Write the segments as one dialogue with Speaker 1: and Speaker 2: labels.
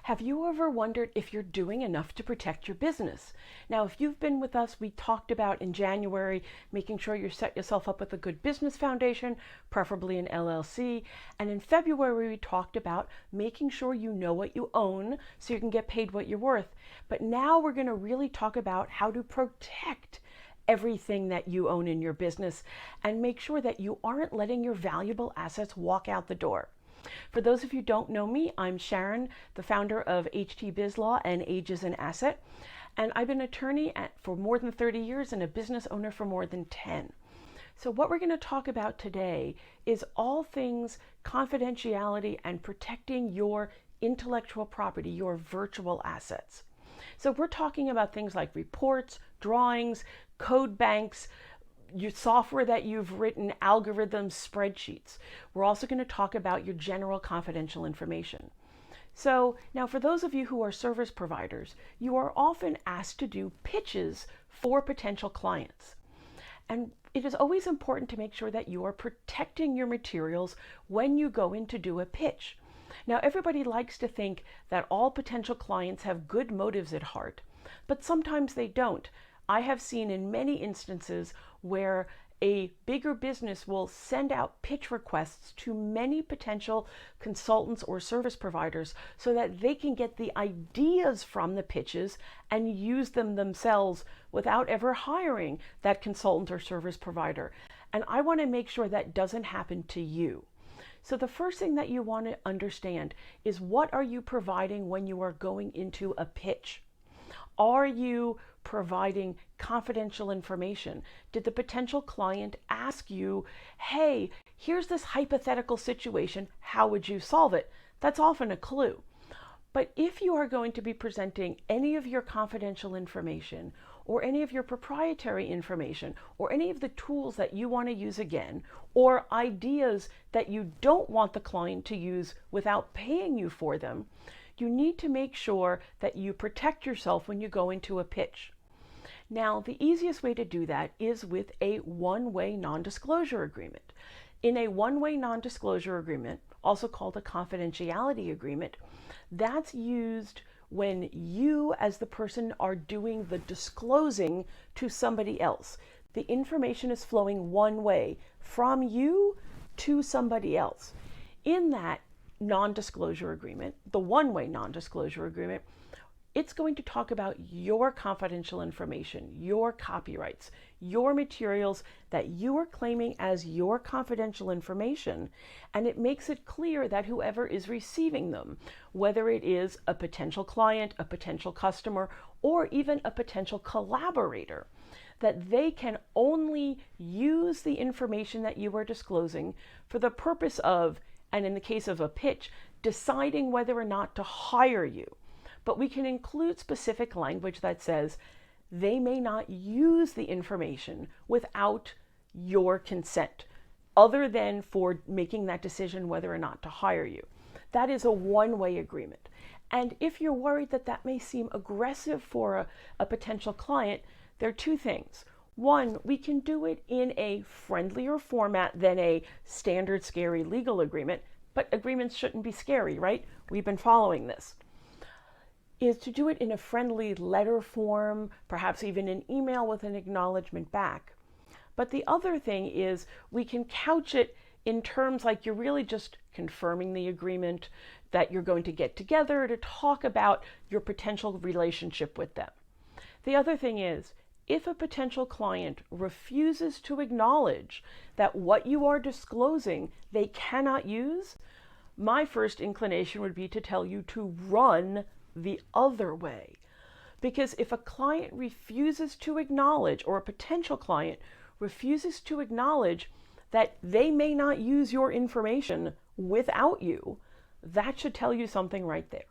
Speaker 1: Have you ever wondered if you're doing enough to protect your business? Now, if you've been with us, we talked about in January making sure you set yourself up with a good business foundation, preferably an LLC. And in February, we talked about making sure you know what you own so you can get paid what you're worth. But now we're going to really talk about how to protect everything that you own in your business and make sure that you aren't letting your valuable assets walk out the door. For those of you who don't know me, I'm Sharon, the founder of HTBiz Law and Age is an Asset, and I've been an attorney for more than 30 years and a business owner for more than 10. So what we're going to talk about today is all things confidentiality and protecting your intellectual property, your virtual assets. So we're talking about things like reports, drawings, code banks, your software that you've written, algorithms, spreadsheets. We're also going to talk about your general confidential information. So now for those of you who are service providers, you are often asked to do pitches for potential clients. And it is always important to make sure that you are protecting your materials when you go in to do a pitch. Now, everybody likes to think that all potential clients have good motives at heart, but sometimes they don't. I have seen in many instances where a bigger business will send out pitch requests to many potential consultants or service providers so that they can get the ideas from the pitches and use them themselves without ever hiring that consultant or service provider. And I want to make sure that doesn't happen to you. So the first thing that you want to understand is, what are you providing when you are going into a pitch? Are you providing confidential information? Did the potential client ask you, hey, here's this hypothetical situation, how would you solve it? That's often a clue. But if you are going to be presenting any of your confidential information or any of your proprietary information or any of the tools that you want to use again, or ideas that you don't want the client to use without paying you for them, you need to make sure that you protect yourself when you go into a pitch. Now, the easiest way to do that is with a one-way non-disclosure agreement. In a one-way non-disclosure agreement, also called a confidentiality agreement, that's used when you as the person are doing the disclosing to somebody else. The information is flowing one way from you to somebody else. In that non-disclosure agreement, the one-way non-disclosure agreement, it's going to talk about your confidential information, your copyrights, your materials that you are claiming as your confidential information, and it makes it clear that whoever is receiving them, whether it is a potential client, a potential customer, or even a potential collaborator, that they can only use the information that you are disclosing for the purpose of, and in the case of a pitch, deciding whether or not to hire you. But we can include specific language that says they may not use the information without your consent, other than for making that decision whether or not to hire you. That is a one-way agreement. And if you're worried that that may seem aggressive for a potential client, there are two things. One, we can do it in a friendlier format than a standard scary legal agreement, but agreements shouldn't be scary, right? We've been following this. Is to do it in a friendly letter form, perhaps even an email with an acknowledgement back. But the other thing is, we can couch it in terms like you're really just confirming the agreement, that you're going to get together to talk about your potential relationship with them. The other thing is, if a potential client refuses to acknowledge that what you are disclosing they cannot use, my first inclination would be to tell you to run the other way. Because if a client refuses to acknowledge, or a potential client refuses to acknowledge that they may not use your information without you, that should tell you something right there.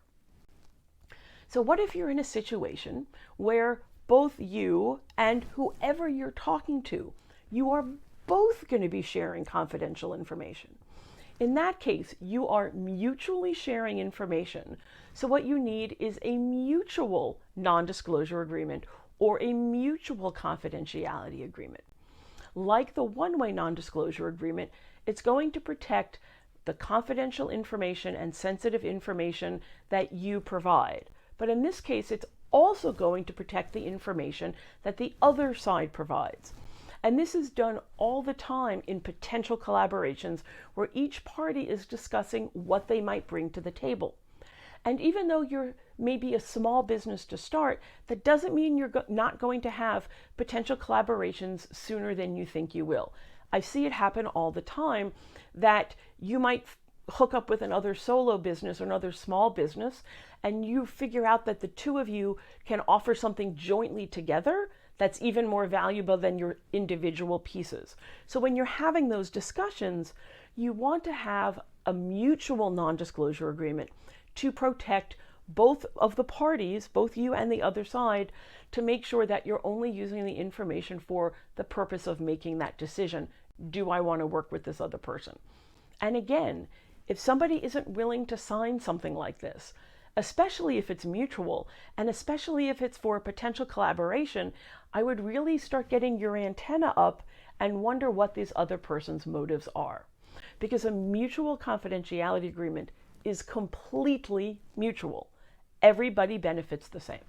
Speaker 1: So what if you're in a situation where both you and whoever you're talking to, you are both going to be sharing confidential information? In that case, you are mutually sharing information. So what you need is a mutual non-disclosure agreement or a mutual confidentiality agreement. Like the one-way non-disclosure agreement, it's going to protect the confidential information and sensitive information that you provide. But in this case, it's also going to protect the information that the other side provides. And this is done all the time in potential collaborations where each party is discussing what they might bring to the table. And even though you're maybe a small business to start, that doesn't mean you're not going to have potential collaborations sooner than you think you will. I see it happen all the time that you might hook up with another solo business or another small business, and you figure out that the two of you can offer something jointly together that's even more valuable than your individual pieces. So when you're having those discussions, you want to have a mutual non-disclosure agreement to protect both of the parties, both you and the other side, to make sure that you're only using the information for the purpose of making that decision. Do I want to work with this other person? And again, if somebody isn't willing to sign something like this, especially if it's mutual, and especially if it's for a potential collaboration, I would really start getting your antenna up and wonder what this other person's motives are. Because a mutual confidentiality agreement is completely mutual. Everybody benefits the same.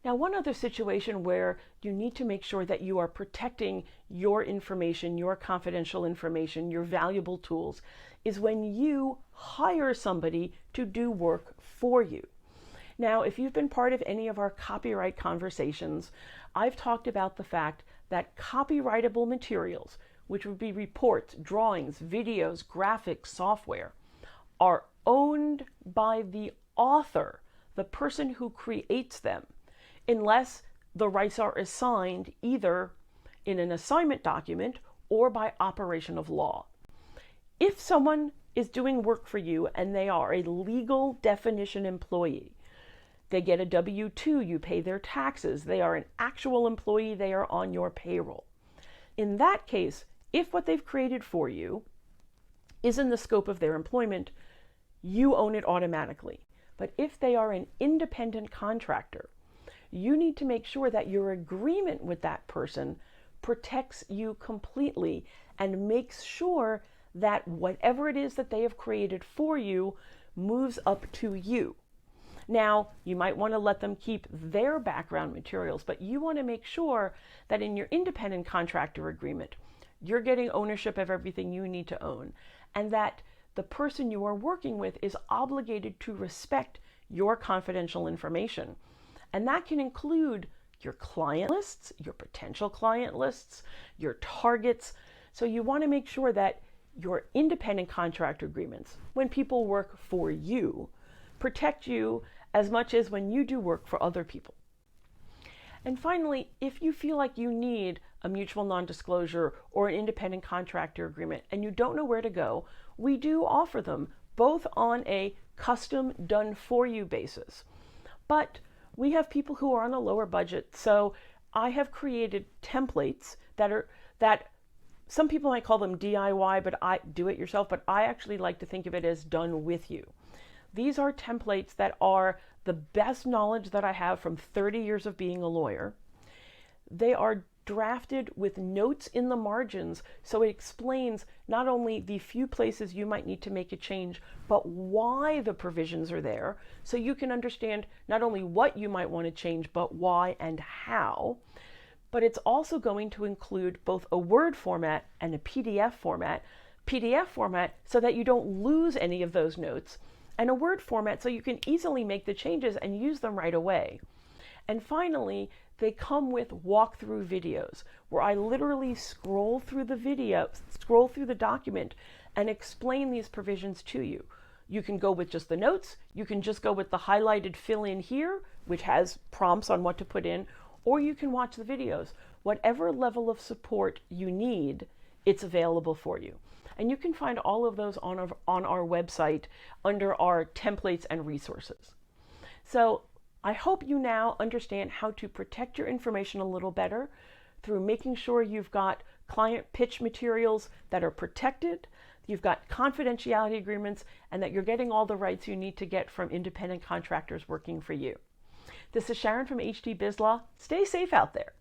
Speaker 1: Now, one other situation where you need to make sure that you are protecting your information, your confidential information, your valuable tools, is when you hire somebody to do work for you. Now, if you've been part of any of our copyright conversations, I've talked about the fact that copyrightable materials, which would be reports, drawings, videos, graphics, software, are owned by the author, the person who creates them, unless the rights are assigned either in an assignment document or by operation of law. If someone is doing work for you and they are a legal definition employee, they get a W-2, you pay their taxes, they are an actual employee, they are on your payroll. In that case, if what they've created for you is in the scope of their employment, you own it automatically. But if they are an independent contractor, you need to make sure that your agreement with that person protects you completely and makes sure that whatever it is that they have created for you moves up to you. Now, you might want to let them keep their background materials, but you want to make sure that in your independent contractor agreement, you're getting ownership of everything you need to own, and that the person you are working with is obligated to respect your confidential information. And that can include your client lists, your potential client lists, your targets. So you want to make sure that your independent contractor agreements, when people work for you, protect you as much as when you do work for other people. And finally, if you feel like you need a mutual non-disclosure or an independent contractor agreement and you don't know where to go, we do offer them both on a custom done for you basis. But we have people who are on a lower budget, so I have created templates that some people might call them DIY, but I do it yourself, but I actually like to think of it as done with you. These are templates that are the best knowledge that I have from 30 years of being a lawyer. They are drafted with notes in the margins, so it explains not only the few places you might need to make a change, but why the provisions are there, so you can understand not only what you might want to change, but why and how. But it's also going to include both a Word format and a PDF format so that you don't lose any of those notes, and a Word format so you can easily make the changes and use them right away. And finally, they come with walkthrough videos where I literally scroll through the document and explain these provisions to you. You can go with just the notes, you can just go with the highlighted fill in here, which has prompts on what to put in, or you can watch the videos. Whatever level of support you need, it's available for you. And you can find all of those on our website under our templates and resources. So I hope you now understand how to protect your information a little better through making sure you've got client pitch materials that are protected, you've got confidentiality agreements, and that you're getting all the rights you need to get from independent contractors working for you. This is Sharon from HTBiz Law. Stay safe out there.